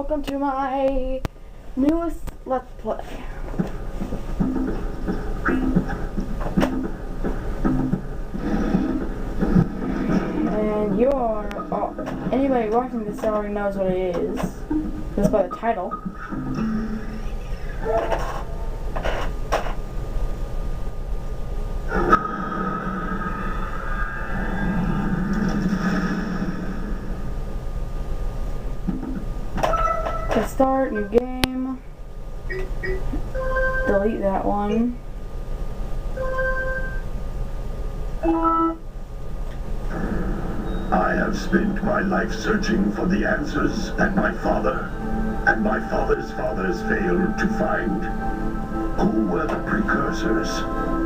welcome to my newest Let's Play. And anybody watching this already knows what it is, just by the title. To start, new game, delete that one. I have spent my life searching for the answers that my father and my father's fathers failed to find. Who were the precursors?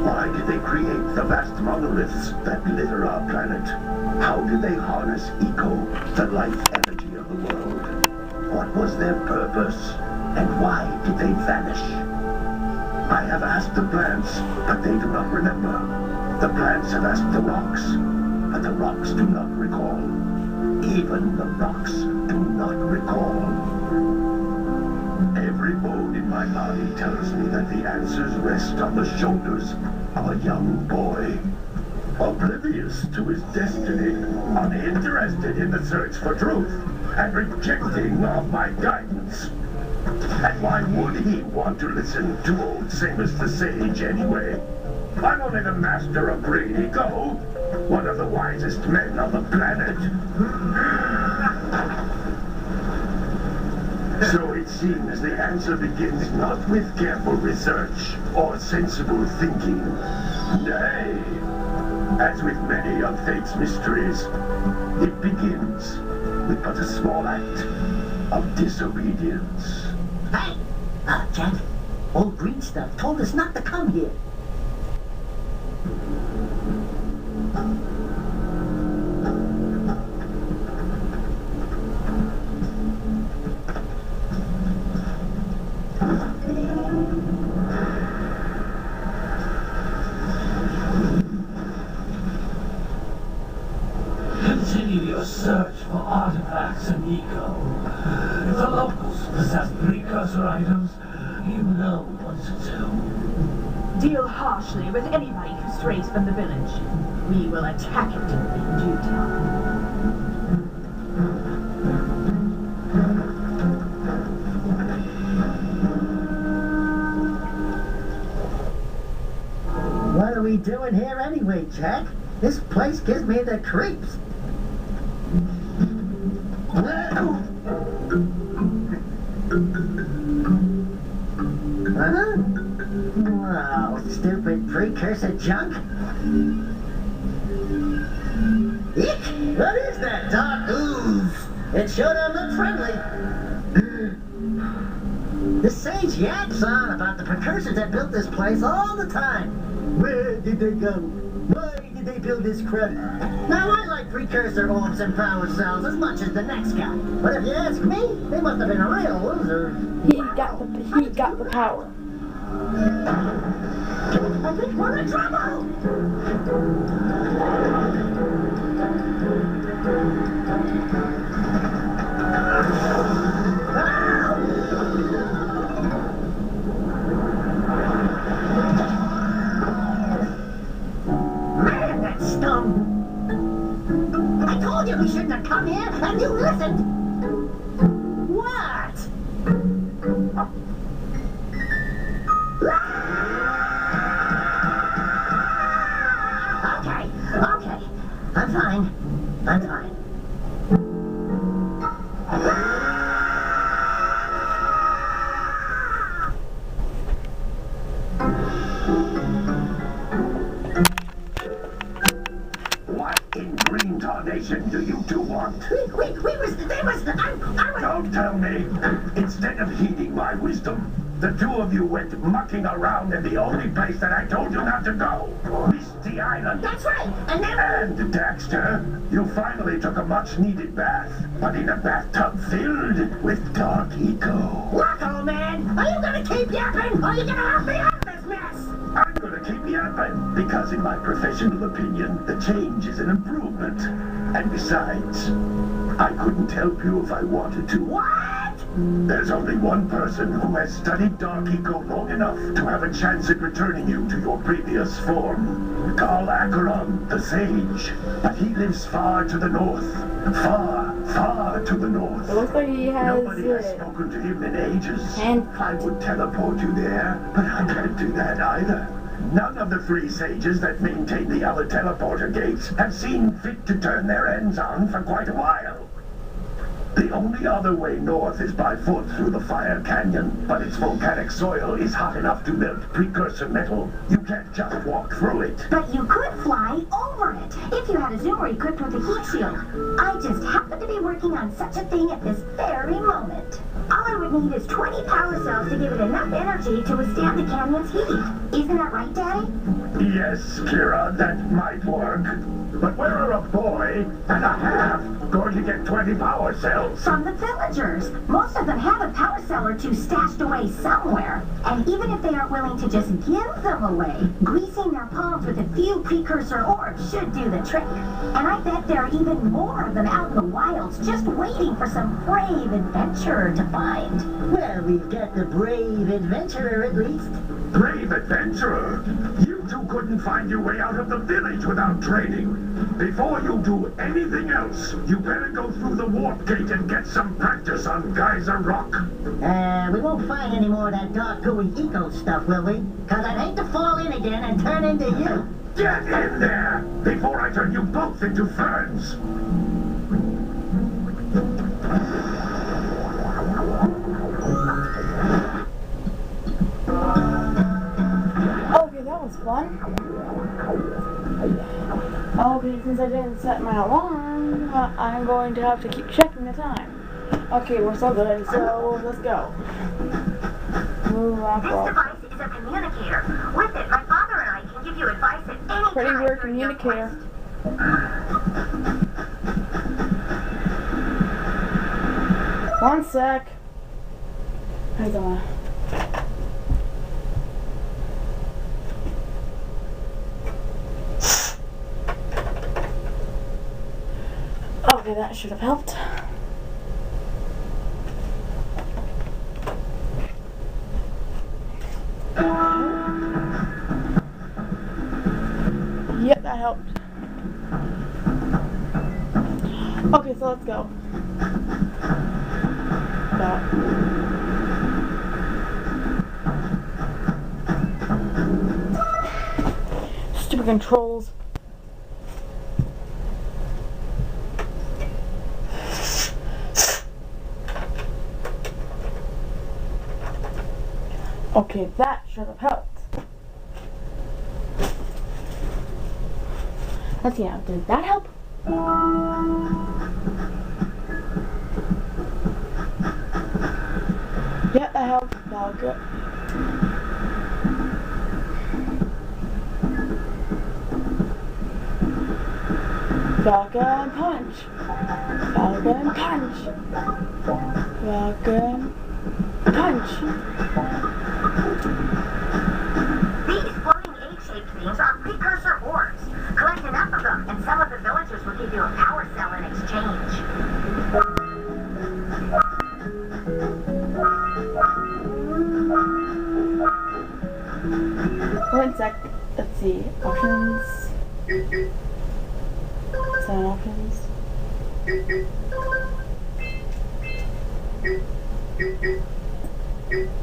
Why did they create the vast monoliths that litter our planet? How did they harness eco, the life energy of the world? What was their purpose, and why did they vanish? I have asked the plants, but they do not remember. The plants have asked the rocks, but the rocks do not recall. Even the rocks do not recall. Every bone in my body tells me that the answers rest on the shoulders of a young boy. Oblivious to his destiny, uninterested in the search for truth, and rejecting of my guidance. And why would he want to listen to old Seamus the Sage anyway? I'm only the master of great ego, one of the wisest men on the planet. So it seems the answer begins not with careful research or sensible thinking. Nay, as with many of fate's mysteries, it begins with but a small act of disobedience. Hey! Jack, old green stuff told us not to come here. Continue your search for artifacts and eco. If the locals possess precursor items, you know what to do. Deal harshly with anybody who strays from the village. We will attack it in due time. What are we doing here anyway, Jack? This place gives me the creeps. Huh? Oh, stupid precursor junk. Eek! What is that dark ooze? It sure don't look friendly. The sage yaps on about the precursors that built this place all the time. Where did they go? Why did they build this crap? Now, I like precursor orbs and power cells as much as the next guy. But if you ask me, they must have been real losers. He got the power. I think we're in trouble! Man, that stung! I told you we shouldn't have come here, and you listened! What? Okay. I'm fine. What in green tarnation do you two want? Don't tell me! Instead of heeding my wisdom, the two of you went mucking around in the only place that I told you not to go! Misty Island! That's right! And then... And, Daxter, you finally took a much-needed bath, but in a bathtub filled with dark eco. Look, old man! Are you gonna keep yapping, or are you gonna help me out of this mess? I'm gonna keep yapping, because in my professional opinion, the change is an improvement. And besides, I couldn't help you if I wanted to. What? There's only one person who has studied Dark Eco long enough to have a chance at returning you to your previous form. Carl Acheron, the Sage. But he lives far to the north. Far, far to the north. It looks like he has Nobody has spoken to him in ages. hand I would teleport you there, but I can't do that either. None of the 3 sages that maintain the other teleporter gates have seen fit to turn their ends on for quite a while. The only other way north is by foot through the Fire Canyon, but its volcanic soil is hot enough to melt precursor metal. You can't just walk through it. But you could fly over it if you had a zoomer equipped with a heat shield. I just happen to be working on such a thing at this very moment. All I would need is 20 power cells to give it enough energy to withstand the canyon's heat. Isn't that right, Daddy? Yes, Kira, that might work. But where are a boy and a half going to get 20 power cells? From the villagers. Most of them have a power cell or 2 stashed away somewhere. And even if they aren't willing to just give them away, greasing their palms with a few precursor orbs should do the trick. And I bet there are even more of them out in the wilds just waiting for some brave adventurer to find. Well, we've got the brave adventurer at least. Brave adventurer! You two couldn't find your way out of the village without training. Before you do anything else, you better go through the warp gate and get some practice on Geyser Rock. We won't find any more of that dark gooey eco stuff, will we? Cause I'd hate to fall in again and turn into you. Get in there before I turn you both into ferns. Okay, that was fun. Okay, since I didn't set my alarm, I'm going to have to keep checking the time. Okay, we're so good, so let's go. Move rock This roll. device is a communicator. With it, my father and I can give you advice at any Pretty time weird during your communicator. quest. One sec. Hold on. Okay, that should have helped. Yep, that helped. Okay, so let's go. Stupid controls. Okay, that should have helped. Let's see now, did that help? Yeah, that helped. That was good. Falcon punch. Falcon punch. Falcon punch. These floating egg-shaped things are precursor orbs. Collect enough of them, and some of the villagers will give you a power cell in exchange. One sec. Let's see. Options. 7 options.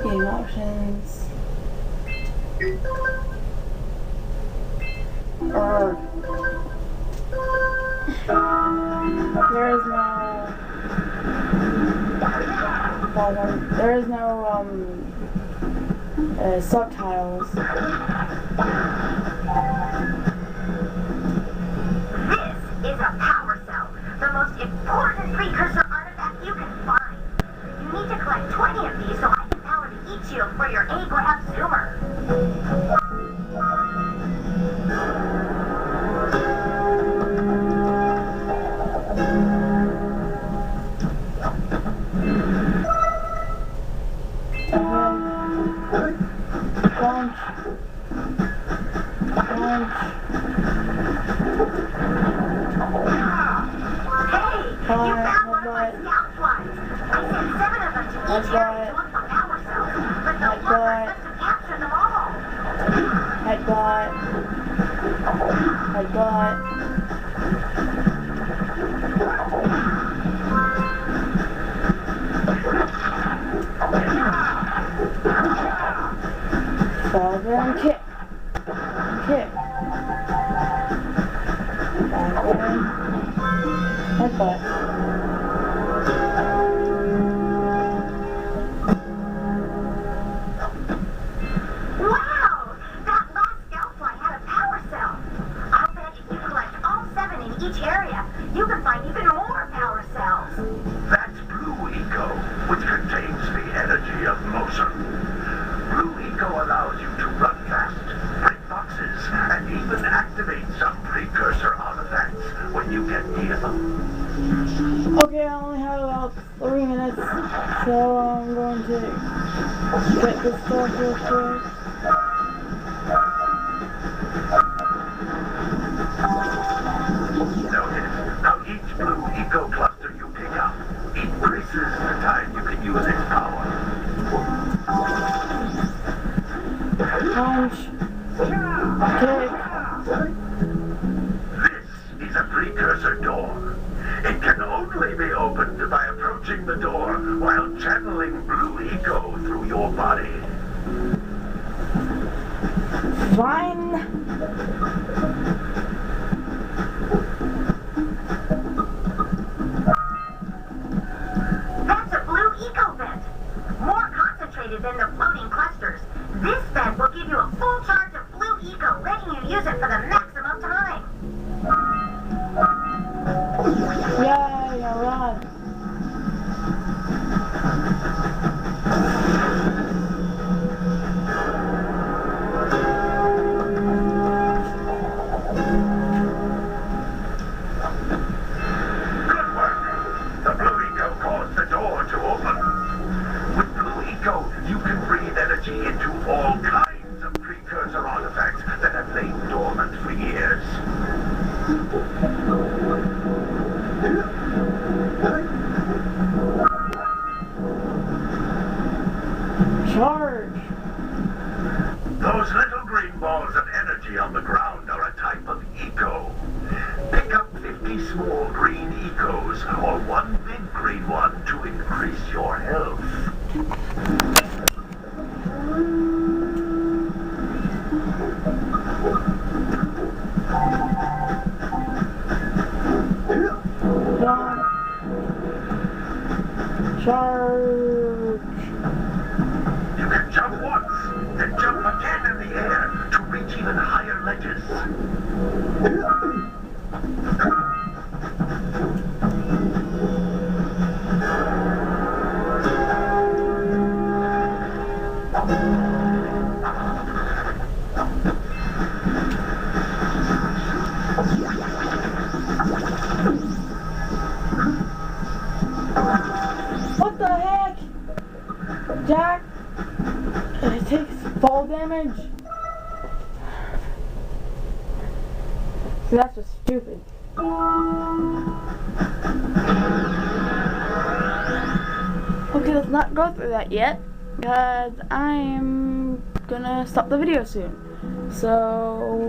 Game options. There is no subtitles. This is a power cell, the most important precursor artifact you can find. You need to collect 20 of these so I can power the heat shield for your A-graph zoomer. Hey, you found one of my scout flies. I sent 7 of them to Headbutt. Headbutt. Headbutt. Headbutt. Fall down, kick. Kick. Back in. Headbutt. Wow! That last Scoutfly had a power cell. I'll bet if you collect all 7 in each area, you can find even more power cells. That's Blue Eco, which contains the energy of motion. Blue Eco allows you to run fast, break boxes, and even activate some precursor artifacts when you get near them. Okay, I only have about 3 minutes, so I'm going to get this stuff real quick. Notice how each Blue Eco cluster you pick up increases the time you can use its power. Punch. Kick. This is a precursor door. It can only be opened by approaching the door while channeling Blue Eco through your body. Fine. That's a Blue Eco vent. More concentrated than the floating clusters. This vent will give you a full charge of Blue Eco, letting you use it for the maximum time. Yay, alright. Good work. The Blue Eco caused the door to open. With Blue Eco, you can breathe energy into all kinds of precursor artifacts that have lain dormant for years. Charge. Those little green balls of energy on the ground are a type of eco. Pick up 50 small green ecos or 1 big green one to increase your health. Charge. You can jump once, then jump again in the air to reach even higher ledges. What the heck? Jack, it takes fall damage. See, that's just stupid. Okay, let's not go through that yet, because I'm gonna stop the video soon. So,